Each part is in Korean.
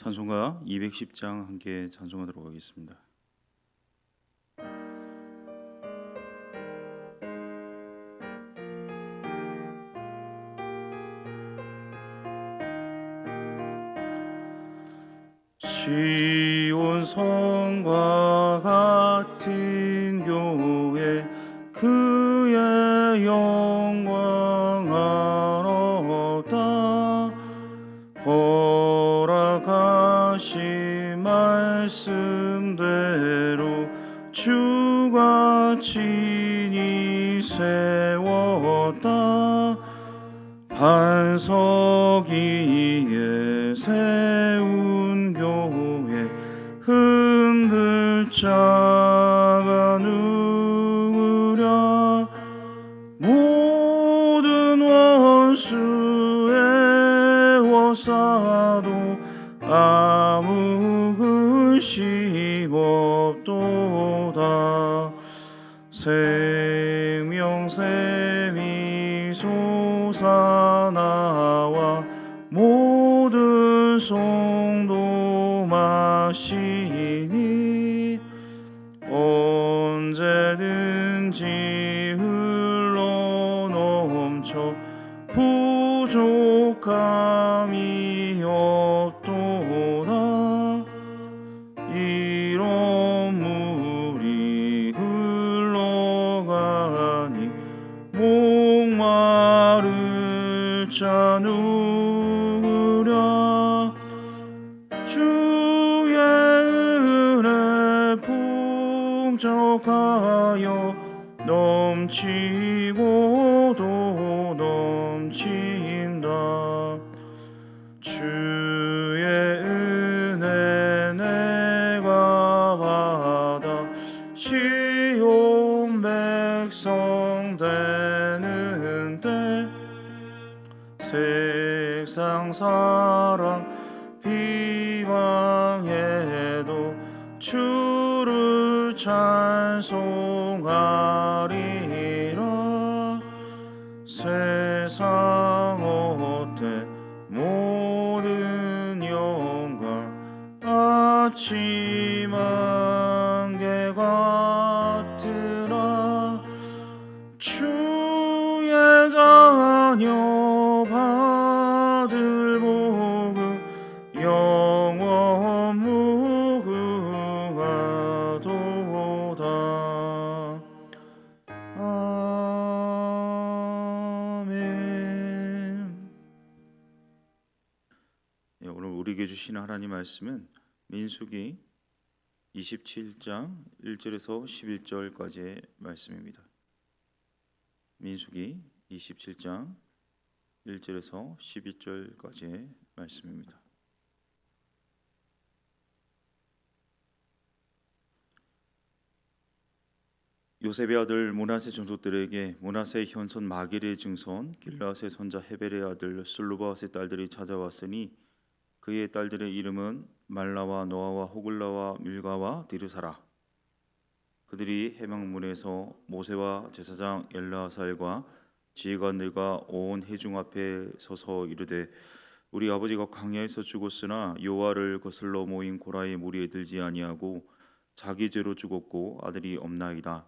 찬송가 210장 함께 찬송하도록 하겠습니다. 시온 성과 같은 교회 그의 영광을 얻다 허락하신 말씀대로 주가 친히 세웠다. 반석 위에 세운 교회 흔들 자가 누구랴. 모든 원수의 워사도 아무 근심 없도다. 생명샘이 솟아나와 모든 성도 마시니 언제든지 흘러넘쳐 부족함이 없도다. 이런 물이 흘러가니 목마를 자 누구랴. 주의 은혜 풍족하여 넘치고도 넘친다. 주의 은혜 내가 받아 시온 백성 되는데 세상 사랑 비방해도 주를 찬송하리라. 세상 어때 모든 영광 아침 안개 같으라. 주의 자녀 받을 복음 영원 무궁하도다. 아멘. 오늘 우리에게 주신 하나님 말씀은 민수기 27장 1절에서 11절까지의 말씀입니다. 민수기 27장 1절에서 12절까지의 말씀입니다. 요셉의 아들 므낫세 종족들에게 므낫세의 현손 마길의 증손 길르앗의 손자 헤벨의 아들 슬루바앗의 딸들이 찾아왔으니 그의 딸들의 이름은 말라와 노아와 호글라와 밀가와 디르사라. 그들이 해망문에서 모세와 제사장 엘르아살과 지휘관들과 온 회중 앞에 서서 이르되 우리 아버지가 광야에서 죽었으나 여호와를 거슬러 모인 고라의 무리에 들지 아니하고 자기 죄로 죽었고 아들이 없나이다.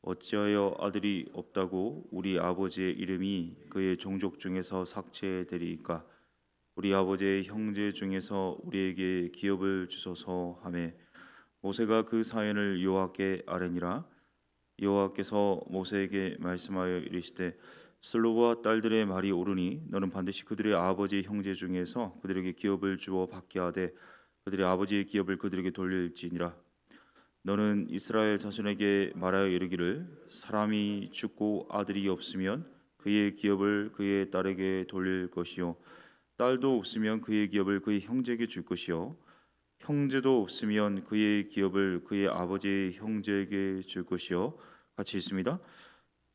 어찌하여 아들이 없다고 우리 아버지의 이름이 그의 종족 중에서 삭제되리이까. 우리 아버지의 형제 중에서 우리에게 기업을 주소서 하매 모세가 그 사연을 여호와께 아뢰니라. 여호와께서 모세에게 말씀하여 이르시되 슬로와 딸들의 말이 옳으니 너는 반드시 그들의 아버지의 형제 중에서 그들에게 기업을 주어 받게 하되 그들의 아버지의 기업을 그들에게 돌릴지니라. 너는 이스라엘 자손에게 말하여 이르기를 사람이 죽고 아들이 없으면 그의 기업을 그의 딸에게 돌릴 것이요 딸도 없으면 그의 기업을 그의 형제에게 줄 것이요 형제도 없으면 그의 기업을 그의 아버지의 형제에게 줄 것이요. 같이 있습니다.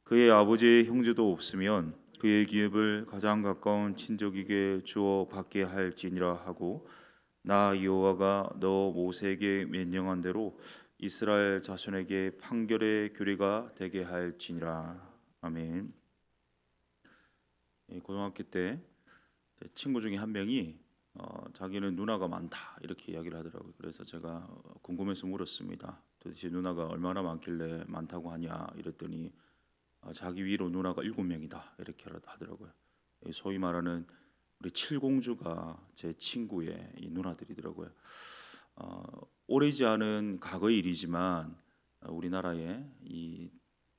그의 아버지의 형제도 없으면 그의 기업을 가장 가까운 친족에게 주어 받게 할지니라 하고 나 여호와가 너 모세에게 명령한 대로 이스라엘 자손에게 판결의 규례가 되게 할지니라. 아멘. 고등학교 때 친구 중에 한 명이 자기는 누나가 많다 이렇게 이야기를 하더라고요. 그래서 제가 궁금해서 물었습니다. 도대체 누나가 얼마나 많길래 많다고 하냐 이랬더니 자기 위로 누나가 7명이다 이렇게 하더라고요. 소위 말하는 우리 칠공주가 제 친구의 이 누나들이더라고요. 어, 오래지 않은 과거의 일이지만 우리나라에 이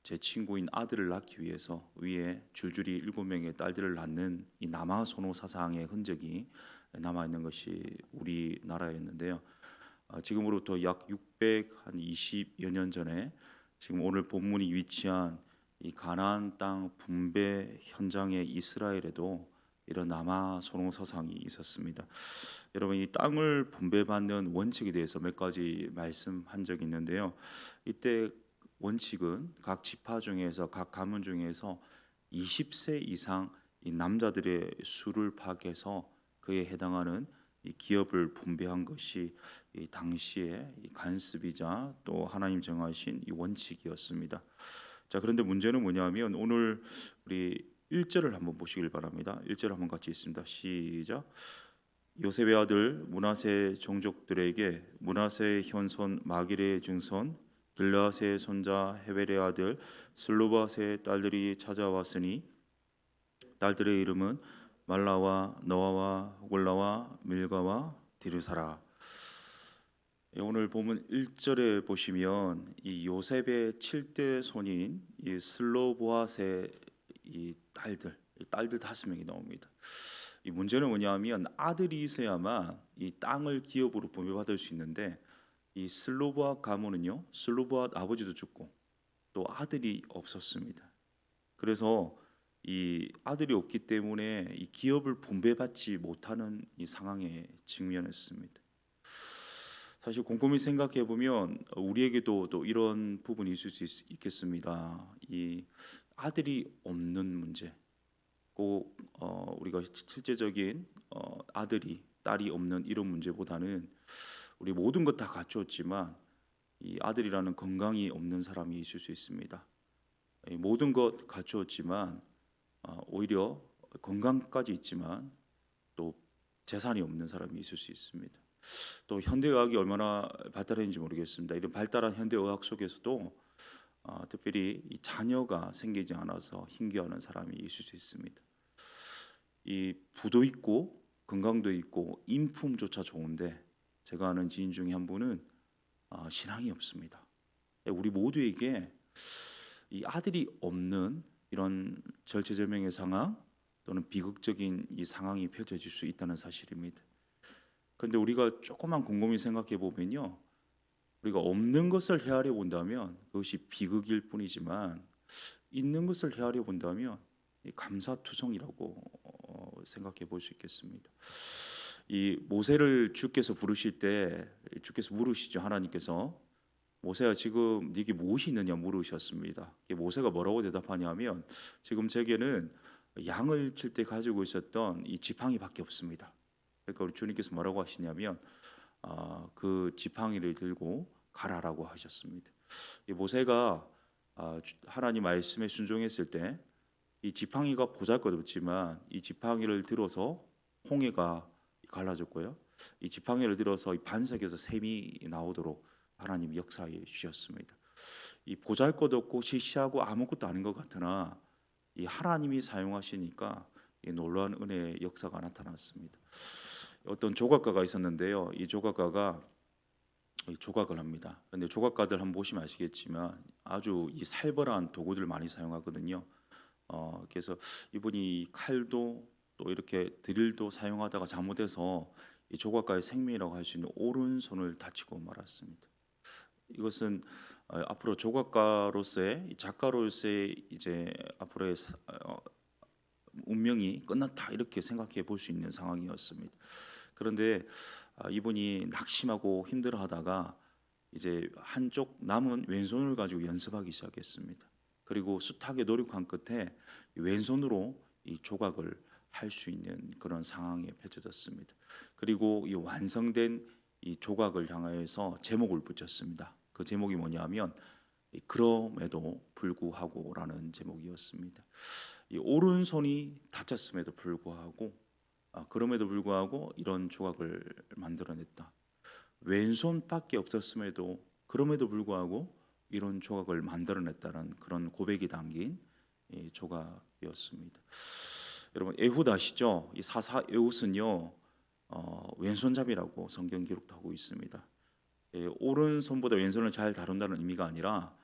제 친구인 아들을 낳기 위해서 위에 줄줄이 7명의 딸들을 낳는 이 남아선호 사상의 흔적이 남아 있는 것이 우리나라였는데요. 지금으로부터 약 620여 년 전에 지금 오늘 본문이 위치한 이 가나안 땅 분배 현장의 이스라엘에도 이런 남아 선호 사상이 있었습니다. 여러분 이 땅을 분배받는 원칙에 대해서 몇 가지 말씀한 적이 있는데요. 이때 원칙은 각 지파 중에서 각 가문 중에서 20세 이상 이 남자들의 수를 파악해서 그에 해당하는 이 기업을 분배한 것이 이 당시의 이 관습이자 또 하나님 정하신 이 원칙이었습니다. 자, 그런데 문제는 뭐냐면 오늘 우리 1절을 한번 보시길 바랍니다. 1절 한번 같이 읽습니다. 시작. 요셉의 아들 므낫세 종족들에게 므낫세의 현손 마길의 증손 길르앗의 손자 헤벨의 아들 슬로바스의 딸들이 찾아왔으니 딸들의 이름은 말라와 노아와 호글라와 밀가와 디르사라. 오늘 보면 1절에 보시면 이 요셉의 7대 손인 이 슬로보아스의 이 딸들 5명이 나옵니다. 이 문제는 뭐냐면 아들이 있어야만 이 땅을 기업으로 분배받을 수 있는데 이 슬로보아 가문은요, 슬로보아 아버지도 죽고 또 아들이 없었습니다. 그래서 이 아들이 없기 때문에 이 기업을 분배받지 못하는 이 상황에 직면했습니다. 사실 곰곰이 생각해 보면 우리에게도 또 이런 부분이 있을 수 있겠습니다. 이 아들이 없는 문제, 꼭 우리가 실제적인 아들이 딸이 없는 이런 문제보다는 우리 모든 것 다 갖추었지만 이 아들이라는 건강이 없는 사람이 있을 수 있습니다. 이 모든 것 갖추었지만 오히려 건강까지 있지만 또 재산이 없는 사람이 있을 수 있습니다. 또 현대의학이 얼마나 발달했는지 모르겠습니다. 이런 발달한 현대의학 속에서도 특별히 이 자녀가 생기지 않아서 힘겨워하는 사람이 있을 수 있습니다. 이 부도 있고 건강도 있고 인품조차 좋은데 제가 아는 지인 중에 한 분은 신앙이 없습니다. 우리 모두에게 이 아들이 없는 이런 절체절명의 상황 또는 비극적인 이 상황이 펼쳐질 수 있다는 사실입니다. 그런데 우리가 조금만 곰곰이 생각해 보면요, 우리가 없는 것을 헤아려 본다면 그것이 비극일 뿐이지만 있는 것을 헤아려 본다면 감사투성이라고 생각해 볼 수 있겠습니다. 이 모세를 주께서 부르실 때 주께서 물으시죠. 하나님께서 모세야 지금 네게 무엇이 있느냐 물으셨습니다. 모세가 뭐라고 대답하냐면 지금 제게는 양을 칠 때 가지고 있었던 이 지팡이밖에 없습니다. 그러니까 우리 주님께서 뭐라고 하시냐면 그 지팡이를 들고 가라라고 하셨습니다. 이 모세가 하나님 말씀에 순종했을 때 이 지팡이가 보잘것없지만 이 지팡이를 들어서 홍해가 갈라졌고요. 이 지팡이를 들어서 이 반석에서 샘이 나오도록 하나님이 역사해 주셨습니다. 이 보잘것없고 시시하고 아무것도 아닌 것 같으나 이 하나님이 사용하시니까 이 놀라운 은혜의 역사가 나타났습니다. 어떤 조각가가 있었는데요. 이 조각가가 조각을 합니다. 그런데 조각가들 한번 보시면 아시겠지만 아주 이 살벌한 도구들 많이 사용하거든요. 그래서 이분이 칼도 또 이렇게 드릴도 사용하다가 잘못해서 이 조각가의 생명이라고 할 수 있는 오른손을 다치고 말았습니다. 이것은 앞으로 조각가로서의 작가로서의 이제 앞으로의 운명이 끝났다 이렇게 생각해 볼 수 있는 상황이었습니다. 그런데 이분이 낙심하고 힘들어하다가 이제 한쪽 남은 왼손을 가지고 연습하기 시작했습니다. 그리고 숱하게 노력한 끝에 왼손으로 이 조각을 할 수 있는 그런 상황에 펼쳐졌습니다. 그리고 이 완성된 이 조각을 향하여서 제목을 붙였습니다. 그 제목이 뭐냐면 그럼에도 불구하고라는 제목이었습니다. 이 오른손이 다쳤음에도 불구하고 그럼에도 불구하고 이런 조각을 만들어냈다. 왼손밖에 없었음에도 그럼에도 불구하고 이런 조각을 만들어냈다는 그런 고백이 담긴 조각이었습니다. 여러분 에훗 아시죠? 이 사사 에훗은요 왼손잡이라고 성경 기록하고 있습니다. 오른손보다 왼손을 잘 다룬다는 의미가 아니라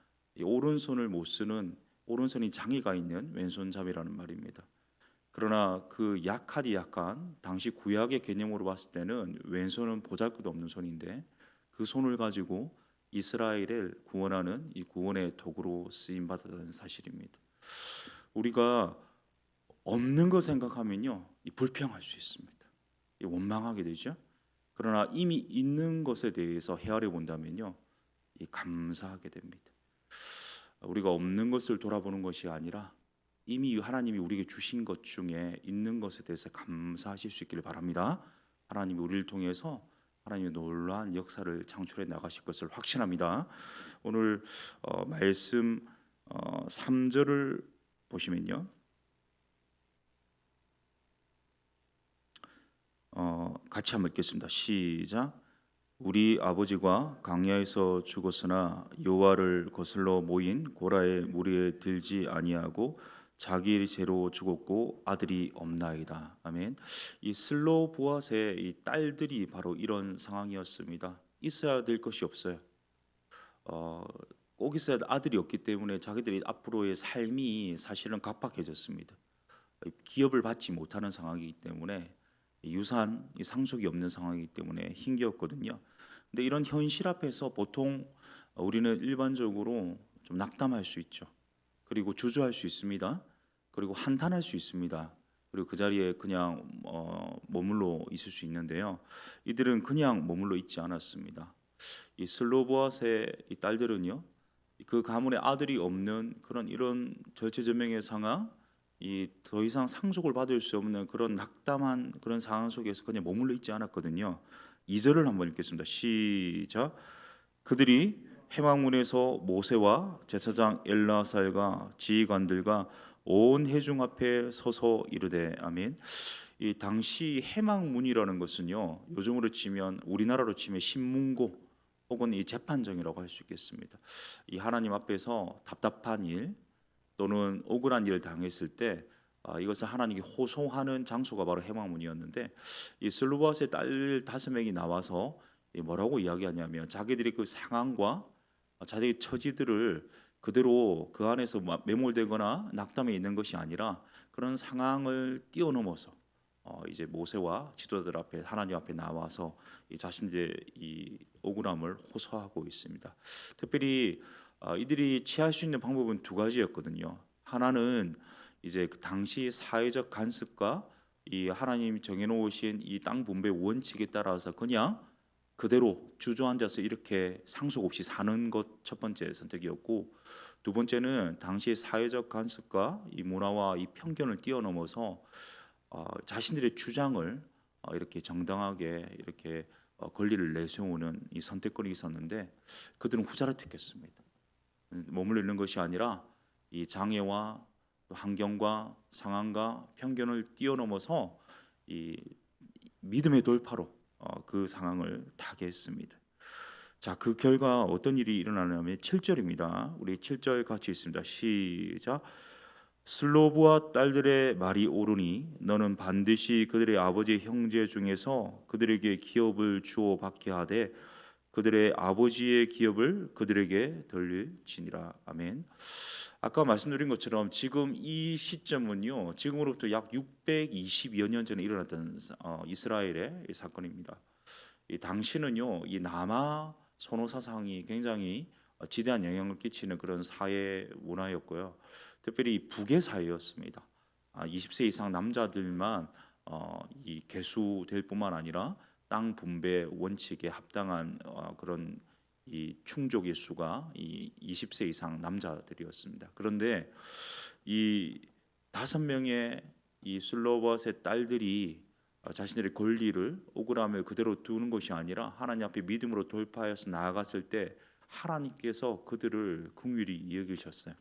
오른손을 못 쓰는 오른손이 장애가 있는 왼손잡이라는 말입니다. 그러나 그 약하디 약한 당시 구약의 개념으로 봤을 때는 왼손은 보잘것없는 손인데 그 손을 가지고 이스라엘을 구원하는 이 구원의 도구로 쓰임 받았다는 사실입니다. 우리가 없는 거 생각하면요, 불평할 수 있습니다. 원망하게 되죠. 그러나 이미 있는 것에 대해서 헤아려 본다면요, 감사하게 됩니다. 우리가 없는 것을 돌아보는 것이 아니라 이미 하나님이 우리에게 주신 것 중에 있는 것에 대해서 감사하실 수 있기를 바랍니다. 하나님이 우리를 통해서 하나님의 놀라운 역사를 창출해 나가실 것을 확신합니다. 오늘 말씀 3절을 보시면요, 같이 한번 읽겠습니다. 시작. 우리 아버지가 광야에서 죽었으나 여호와를 거슬러 모인 고라의 무리에 들지 아니하고 자기 죄로 죽었고 아들이 없나이다. 아멘. 이 슬로보앗의 이 딸들이 바로 이런 상황이었습니다. 있어야 될 것이 없어요. 어, 꼭 있어야 될 아들이 없기 때문에 자기들이 앞으로의 삶이 사실은 각박해졌습니다. 기업을 받지 못하는 상황이기 때문에 유산, 상속이 없는 상황이기 때문에 힘겼거든요. 근데 이런 현실 앞에서 보통 우리는 일반적으로 좀 낙담할 수 있죠. 그리고 주저할 수 있습니다. 그리고 한탄할 수 있습니다. 그리고 그 자리에 그냥 머물러 있을 수 있는데요. 이들은 그냥 머물러 있지 않았습니다. 이 슬로보아스의 이 딸들은요, 그 가문에 아들이 없는 그런 이런 절체절명의 상황, 이 더 이상 상속을 받을 수 없는 그런 낙담한 그런 상황 속에서 그냥 머물러 있지 않았거든요. 2절을 한번 읽겠습니다. 시작. 그들이 회막문에서 모세와 제사장 엘라살과 지휘관들과 온 회중 앞에 서서 이르되 아멘. 이 당시 회막문이라는 것은요, 요즘으로 치면 우리나라로 치면 신문고 혹은 이 재판정이라고 할 수 있겠습니다. 이 하나님 앞에서 답답한 일 또는 억울한 일을 당했을 때 이것을 하나님께 호소하는 장소가 바로 회막문이었는데, 이 슬루바스의 딸 5명이 나와서 뭐라고 이야기하냐면 자기들이 그 상황과 자기의 처지들을 그대로 그 안에서 매몰되거나 낙담해 있는 것이 아니라 그런 상황을 뛰어넘어서 이제 모세와 지도자들 앞에 하나님 앞에 나와서 이 자신들의 이 억울함을 호소하고 있습니다. 특별히 이들이 취할 수 있는 방법은 두 가지였거든요. 하나는 이제 그 당시 사회적 간섭과 이 하나님이 정해놓으신 이 땅 분배 원칙에 따라서 그냥 그대로 주저앉아서 이렇게 상속 없이 사는 것 첫 번째 선택이었고, 두 번째는 당시의 사회적 간섭과 이 문화와 이 편견을 뛰어넘어서 자신들의 주장을 이렇게 정당하게 이렇게 권리를 내세우는 이 선택권이 있었는데, 그들은 후자를 택했습니다. 머물러 있는 것이 아니라 이 장애와 환경과 상황과 편견을 뛰어넘어서 이 믿음의 돌파로 그 상황을 타개했습니다. 자, 그 결과 어떤 일이 일어나냐면 7절입니다. 우리 7절 같이 있습니다. 시작. 슬로브와 딸들의 말이 옳으니 너는 반드시 그들의 아버지 형제 중에서 그들에게 기업을 주어 받게 하되 그들의 아버지의 기업을 그들에게 돌릴지니라. 아멘. 아까 말씀드린 것처럼 지금 이 시점은요, 지금으로부터 약 620여 년 전에 일어났던 이스라엘의 사건입니다. 이 당시는요, 이 남아 선호 사상이 굉장히 지대한 영향을 끼치는 그런 사회 문화였고요. 특별히 북의 사회였습니다. 20세 이상 남자들만 이 계수될 뿐만 아니라 땅 분배 원칙에 합당한 그런 이 충족의 수가 이 20세 이상 남자들이었습니다. 그런데 이 5명의 이 슬로봇의 딸들이 자신들의 권리를 억울함을 그대로 두는 것이 아니라 하나님 앞에 믿음으로 돌파해서 나아갔을 때 하나님께서 그들을 긍휼히 여기셨어요.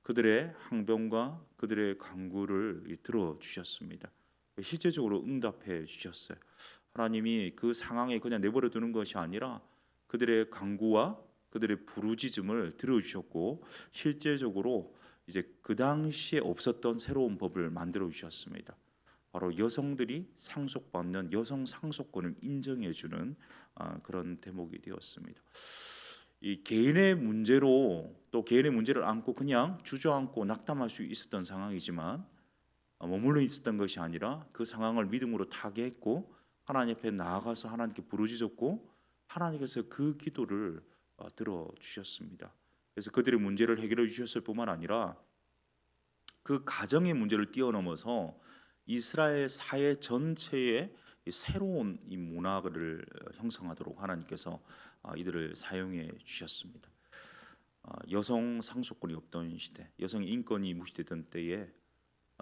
그들의 항변과 그들의 간구를 들어 주셨습니다. 실제적으로 응답해 주셨어요. 하나님이 그 상황에 그냥 내버려 두는 것이 아니라 그들의 간구와 그들의 부르짖음을 들어주셨고 실제적으로 이제 그 당시에 없었던 새로운 법을 만들어 주셨습니다. 바로 여성들이 상속받는 여성 상속권을 인정해주는 그런 대목이 되었습니다. 이 개인의 문제로 또 개인의 문제를 안고 그냥 주저앉고 낙담할 수 있었던 상황이지만 머물러 있었던 것이 아니라 그 상황을 믿음으로 타개했고 하나님 앞에 나아가서 하나님께 부르짖었고 하나님께서 그 기도를 들어주셨습니다. 그래서 그들의 문제를 해결해 주셨을 뿐만 아니라 그 가정의 문제를 뛰어넘어서 이스라엘 사회 전체에 새로운 이 문화를 형성하도록 하나님께서 이들을 사용해 주셨습니다. 여성 상속권이 없던 시대, 여성 인권이 무시되던 때에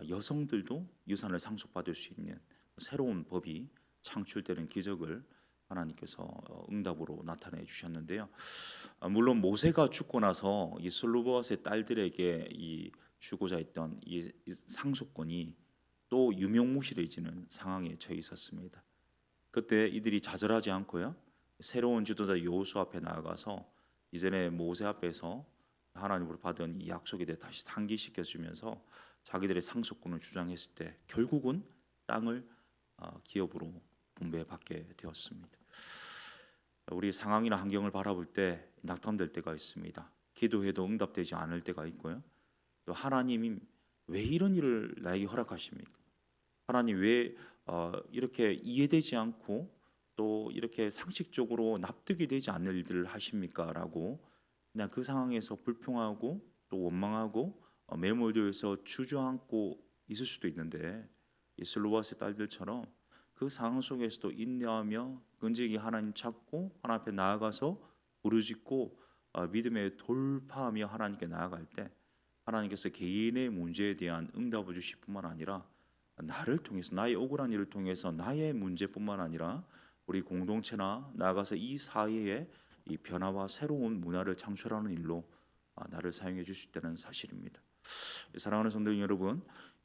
여성들도 유산을 상속받을 수 있는 새로운 법이 창출되는 기적을 하나님께서 응답으로 나타내 주셨는데요. 물론 모세가 죽고 나서 이 슬루버스의 딸들에게 이 주고자 했던 이 상속권이 또 유명무실해지는 상황에 처해 있었습니다. 그때 이들이 좌절하지 않고요, 새로운 지도자 여호수아 앞에 나아가서 이전에 모세 앞에서 하나님으로 받은 이 약속에 대해 다시 상기시켜 주면서 자기들의 상속권을 주장했을 때 결국은 땅을 기업으로 분배받게 되었습니다. 우리 상황이나 환경을 바라볼 때 낙담될 때가 있습니다. 기도해도 응답되지 않을 때가 있고요. 또 하나님이 왜 이런 일을 나에게 허락하십니까? 하나님 왜 이렇게 이해되지 않고 또 이렇게 상식적으로 납득이 되지 않는 일들을 하십니까? 라고 그냥 그 상황에서 불평하고 또 원망하고 매몰되어서 주저앉고 있을 수도 있는데 이 슬로바스의 딸들처럼 그 상황 속에서도 인내하며 건지기 하나님 찾고 하나님 앞에 나아가서 부르짖고 믿음의 돌파하며 하나님께 나아갈 때 하나님께서 개인의 문제에 대한 응답을 주실 뿐만 아니라 나를 통해서 나의 억울한 일을 통해서 나의 문제뿐만 아니라 우리 공동체나 나아가서 이 사회에 이 변화와 새로운 문화를 창출하는 일로 나를 사용해 줄 수 있다는 사실입니다. 사랑하는 성도 여러분,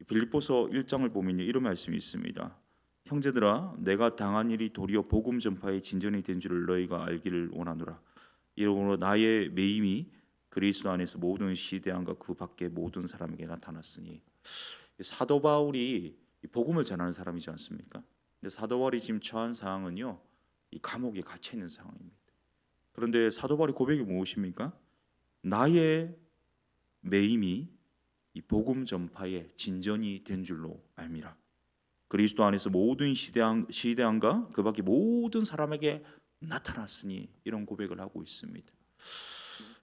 빌립보서 1장을 보면 이런 말씀이 있습니다. 형제들아, 내가 당한 일이 도리어 복음 전파의 진전이 된 줄을 너희가 알기를 원하노라. 이러므로 나의 매임이 그리스도 안에서 모든 시대안과 그 밖의 모든 사람에게 나타났으니, 사도 바울이 복음을 전하는 사람이지 않습니까? 근데 사도 바울이 지금 처한 상황은요, 이 감옥에 갇혀 있는 상황입니다. 그런데 사도 바울의 고백이 무엇입니까? 나의 매임이 이 복음 전파의 진전이 된 줄로 알미라. 그리스도 안에서 모든 시대안과 그 밖의 모든 사람에게 나타났으니, 이런 고백을 하고 있습니다.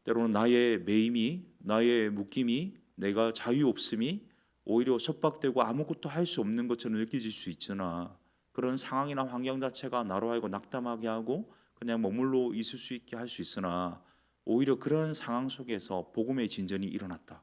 때로는 나의 매임이, 나의 묶임이, 내가 자유 없음이 오히려 속박되고 아무것도 할 수 없는 것처럼 느껴질 수 있으나, 그런 상황이나 환경 자체가 나로 하여금 낙담하게 하고 그냥 머물러 있을 수 있게 할 수 있으나, 오히려 그런 상황 속에서 복음의 진전이 일어났다.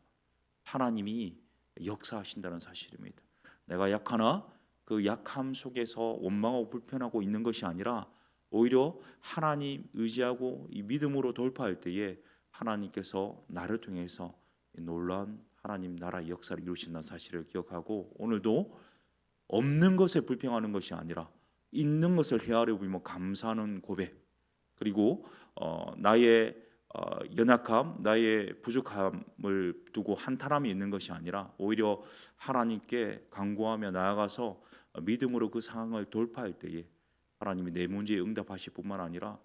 하나님이 역사하신다는 사실입니다. 내가 약하나 그 약함 속에서 원망하고 불편하고 있는 것이 아니라 오히려 하나님 의지하고 이 믿음으로 돌파할 때에 하나님께서 나를 통해서 놀라운 하나님 나라의 역사를 이루신다는 사실을 기억하고, 오늘도 없는 것에 불평하는 것이 아니라 있는 것을 헤아려 보며 감사하는 고백, 그리고 나의 연약함, 나의 부족함을 두고 한탄함이 있는 것이 아니라 오히려 하나님께 간구하며 나아가서 믿음으로 그 상황을 돌파할 때에 하나님이 내 문제에 응답하실 뿐만 아니라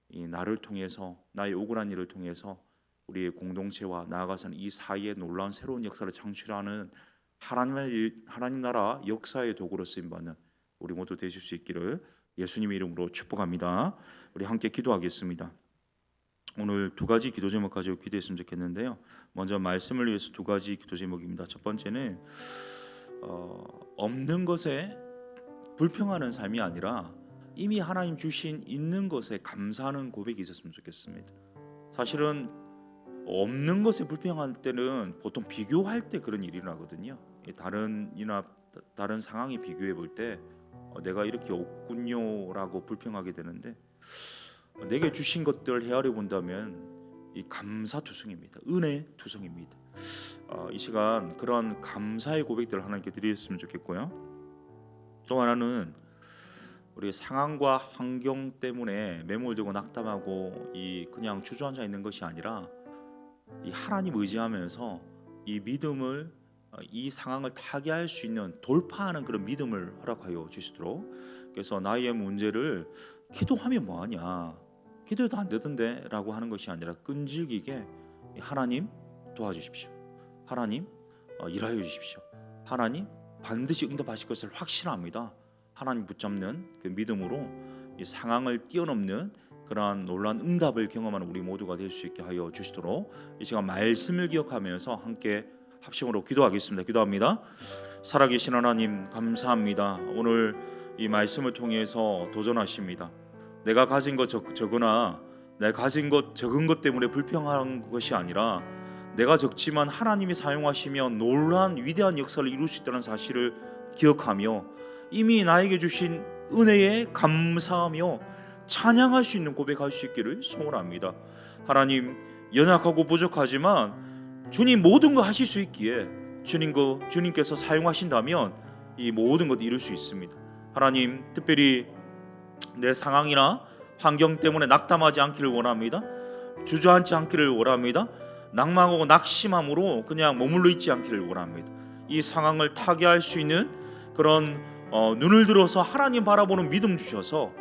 이 나를 통해서, 나의 억울한 일을 통해서 우리의 공동체와 나아가서는 이 사이에 놀라운 새로운 역사를 창출하는 하나님 나라 역사의 도구로 쓰임받는 우리 모두 되실 수 있기를 예수님의 이름으로 축복합니다. 우리 함께 기도하겠습니다. 오늘 두 가지 기도 제목 가지고 기도했으면 좋겠는데요. 먼저 말씀을 위해서 두 가지 기도 제목입니다. 첫 번째는 없는 것에 불평하는 삶이 아니라 이미 하나님 주신 있는 것에 감사하는 고백이 있었으면 좋겠습니다. 사실은 없는 것에 불평할 때는 보통 비교할 때 그런 일이 나거든요. 다른 상황에 비교해 볼 때 내가 이렇게 없군요라고 불평하게 되는데, 내게 주신 것들 헤아려 본다면 이 감사투성입니다. 은혜투성입니다. 이 시간 그런 감사의 고백들을 하나님께 드렸으면 좋겠고요. 또 하나는 우리 상황과 환경 때문에 매몰되고 낙담하고 이 그냥 주저앉아 있는 것이 아니라 이 하나님 의지하면서 이 믿음을 이 상황을 타개할 수 있는 돌파하는 그런 믿음을 허락하여 주시도록. 그래서 나의 문제를 기도하면 뭐하냐, 기도해도 안 되던데 라고 하는 것이 아니라 끈질기게 하나님 도와주십시오, 하나님 일하여 주십시오, 하나님 반드시 응답하실 것을 확신합니다. 하나님 붙잡는 그 믿음으로 이 상황을 뛰어넘는 그러한 놀라운 응답을 경험하는 우리 모두가 될 수 있게 하여 주시도록 이 시간 말씀을 기억하면서 함께 합심으로 기도하겠습니다. 기도합니다. 살아계신 하나님 감사합니다. 오늘 이 말씀을 통해서 도전하십니다. 내가 가진 것 적으나 내가 가진 것 적은 것 때문에 불평한 것이 아니라 내가 적지만 하나님이 사용하시면 놀라운 위대한 역사를 이룰 수 있다는 사실을 기억하며 이미 나에게 주신 은혜에 감사하며 찬양할 수 있는 고백할 수 있기를 소원합니다. 하나님 연약하고 부족하지만 주님 모든 거 하실 수 있기에 주님께서 사용하신다면 이 모든 것 이룰 수 있습니다. 하나님 특별히 내 상황이나 환경 때문에 낙담하지 않기를 원합니다. 주저앉지 않기를 원합니다. 낭망하고 낙심함으로 그냥 머물러 있지 않기를 원합니다. 이 상황을 타개할 수 있는 그런 눈을 들어서 하나님 바라보는 믿음 주셔서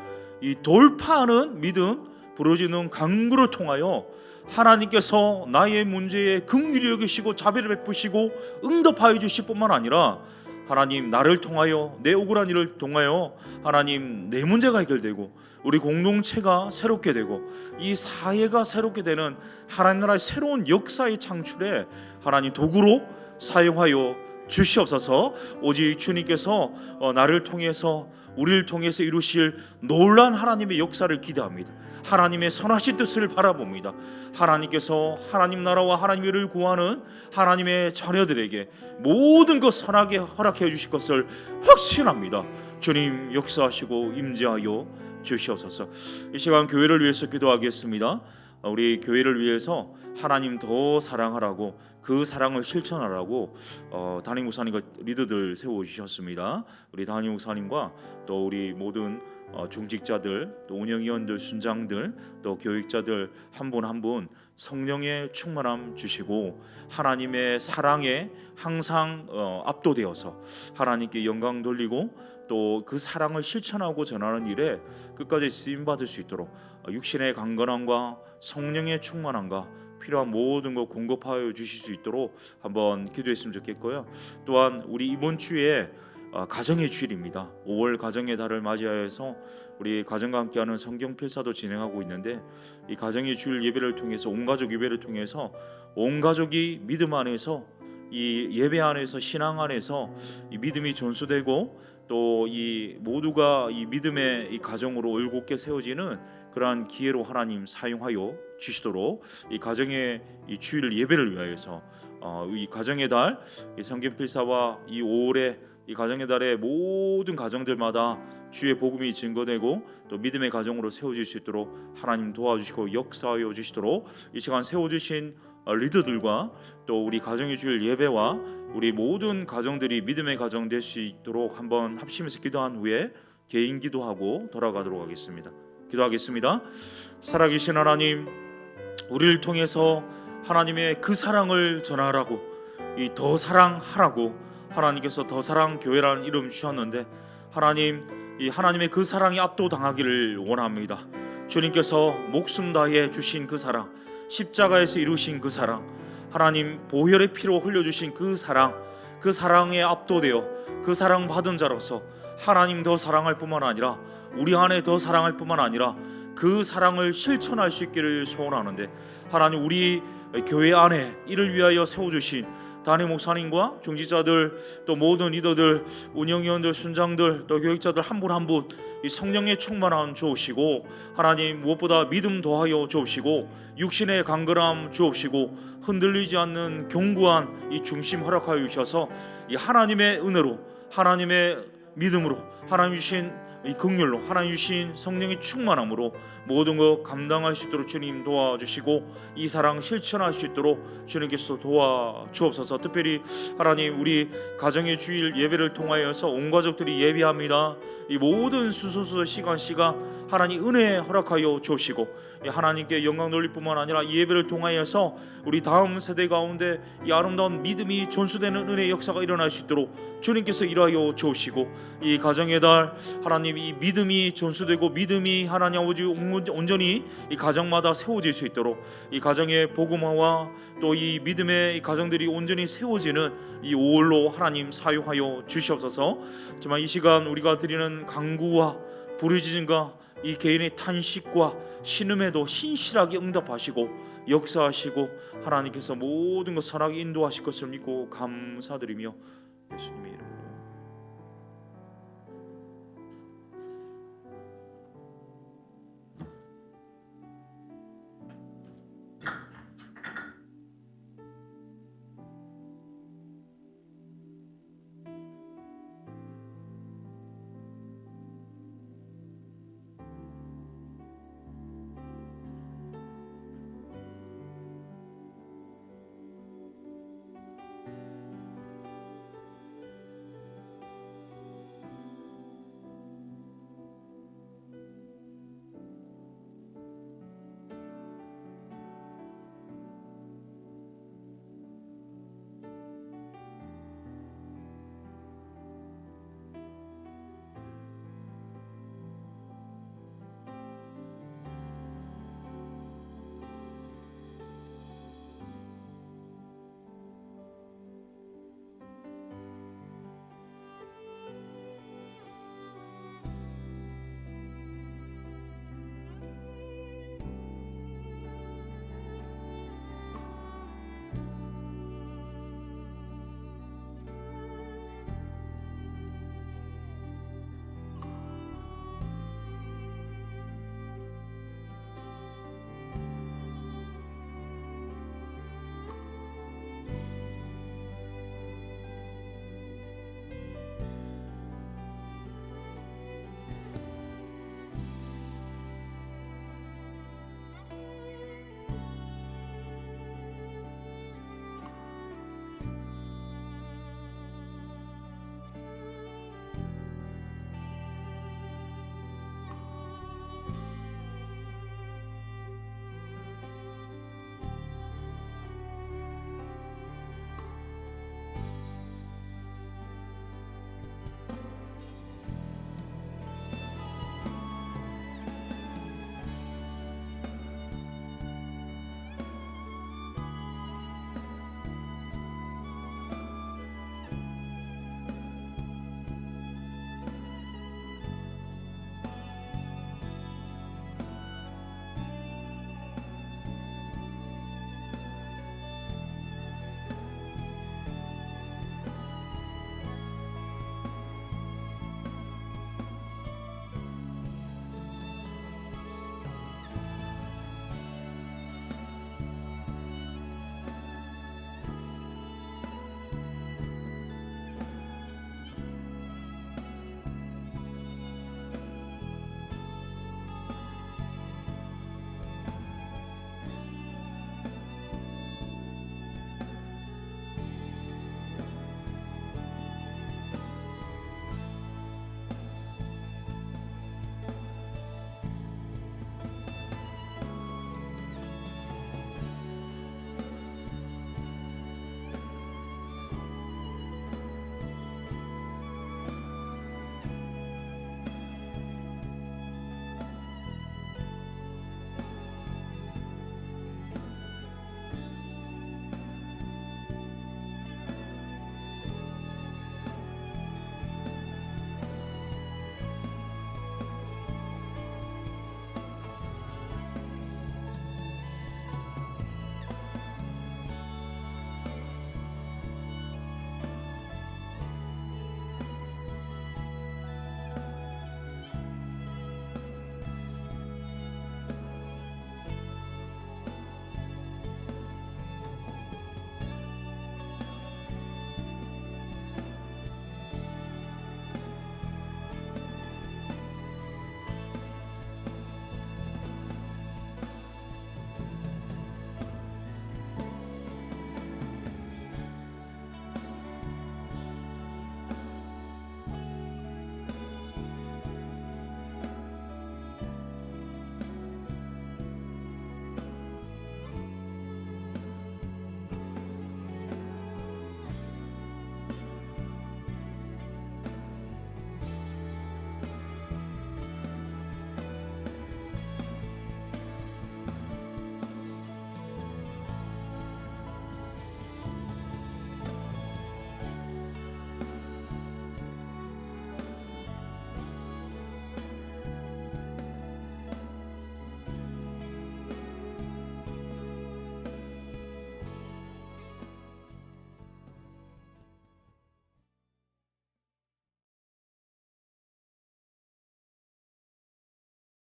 이 돌파하는 믿음 부러지는 강구를 통하여 하나님께서 나의 문제에 긍휼히 여기시고 자비를 베푸시고 응답하여 주실 뿐만 아니라 하나님 나를 통하여 내 억울한 일을 통하여 하나님 내 문제가 해결되고 우리 공동체가 새롭게 되고 이 사회가 새롭게 되는 하나님 나라의 새로운 역사의 창출에 하나님 도구로 사용하여 주시옵소서. 오직 주님께서 나를 통해서 우리를 통해서 이루실 놀라운 하나님의 역사를 기대합니다. 하나님의 선하신 뜻을 바라봅니다. 하나님께서 하나님 나라와 하나님의 일을 구하는 하나님의 자녀들에게 모든 것 선하게 허락해 주실 것을 확신합니다. 주님 역사하시고 임재하여 주시옵소서. 이 시간 교회를 위해서 기도하겠습니다. 우리 교회를 위해서 하나님 더 사랑하라고 그 사랑을 실천하라고 담임 목사님과 리더들 세워주셨습니다. 우리 담임 목사님과 또 우리 모든 중직자들 또 운영위원들 순장들 또 교육자들 한 분 한 분 성령의 충만함 주시고 하나님의 사랑에 항상 압도되어서 하나님께 영광 돌리고 또 그 사랑을 실천하고 전하는 일에 끝까지 쓰임받을 수 있도록 육신의 강건함과 성령의 충만함과 필요한 모든 것 공급하여 주실 수 있도록 한번 기도했으면 좋겠고요. 또한 우리 이번 주에 가정의 주일입니다. 5월 가정의 달을 맞이하여서 우리 가정과 함께하는 성경 필사도 진행하고 있는데 이 가정의 주일 예배를 통해서 온 가족 예배를 통해서 온 가족이 믿음 안에서 이 예배 안에서 신앙 안에서 이 믿음이 전수되고 또 이 모두가 이 믿음의 이 가정으로 올곧게 세워지는 그러한 기회로 하나님 사용하여 주시도록 이 가정의 이 주일 예배를 위하여서 이 가정의 달 이 성경 필사와 이 5월에 이 가정의 달에 모든 가정들마다 주의 복음이 증거되고 또 믿음의 가정으로 세워질 수 있도록 하나님 도와주시고 역사하여 주시도록 이 시간 세워주신 리더들과 또 우리 가정의 주일 예배와 우리 모든 가정들이 믿음의 가정 될 수 있도록 한번 합심해서 기도한 후에 개인 기도하고 돌아가도록 하겠습니다. 기도하겠습니다. 살아계신 하나님, 우리를 통해서 하나님의 그 사랑을 전하라고 이 더 사랑하라고 하나님께서 더 사랑 교회라는 이름 주셨는데 하나님 이 하나님의 그 사랑이 압도당하기를 원합니다. 주님께서 목숨 다해 주신 그 사랑, 십자가에서 이루신 그 사랑, 하나님 보혈의 피로 흘려주신 그 사랑, 그 사랑에 압도되어 그 사랑 받은 자로서 하나님 더 사랑할 뿐만 아니라 우리 안에 더 사랑할 뿐만 아니라 그 사랑을 실천할 수 있기를 소원하는데 하나님 우리 교회 안에 이를 위하여 세워주신 담임 목사님과 중직자들 또 모든 리더들 운영위원들 순장들 또 교육자들 한 분 한 분 이 성령의 충만함 주옵시고 하나님 무엇보다 믿음 더하여 주옵시고 육신의 강건함 주옵시고 흔들리지 않는 견고한 이 중심 허락하여 주셔서 이 하나님의 은혜로 하나님의 믿음으로 하나님 주신 이 긍휼로 하나님 주신 성령의 충만함으로 모든 것 감당할 수 있도록 주님 도와주시고 이 사랑 실천할 수 있도록 주님께서 도와주옵소서. 특별히 하나님 우리 가정의 주일 예배를 통하여서 온 가족들이 예배합니다. 이 모든 수소수 시간 하나님 은혜 허락하여 주시고 하나님께 영광 돌릴 뿐만 아니라 이 예배를 통하여서 우리 다음 세대 가운데 이 아름다운 믿음이 전수되는 은혜의 역사가 일어날 수 있도록 주님께서 일하여 주시고 이 가정의 달 하나님 이 믿음이 전수되고 믿음이 하나님 아버지 온전히 이 가정마다 세워질 수 있도록 이 가정의 복음화와 또 이 믿음의 이 가정들이 온전히 세워지는 이 5월로 하나님 사용하여 주시옵소서. 하지만 이 시간 우리가 드리는 간구와 부르짖음과 이 개인의 탄식과 신음에도 신실하게 응답하시고 역사하시고 하나님께서 모든 것 선하게 인도하실 것을 믿고 감사드리며 예수님의 이름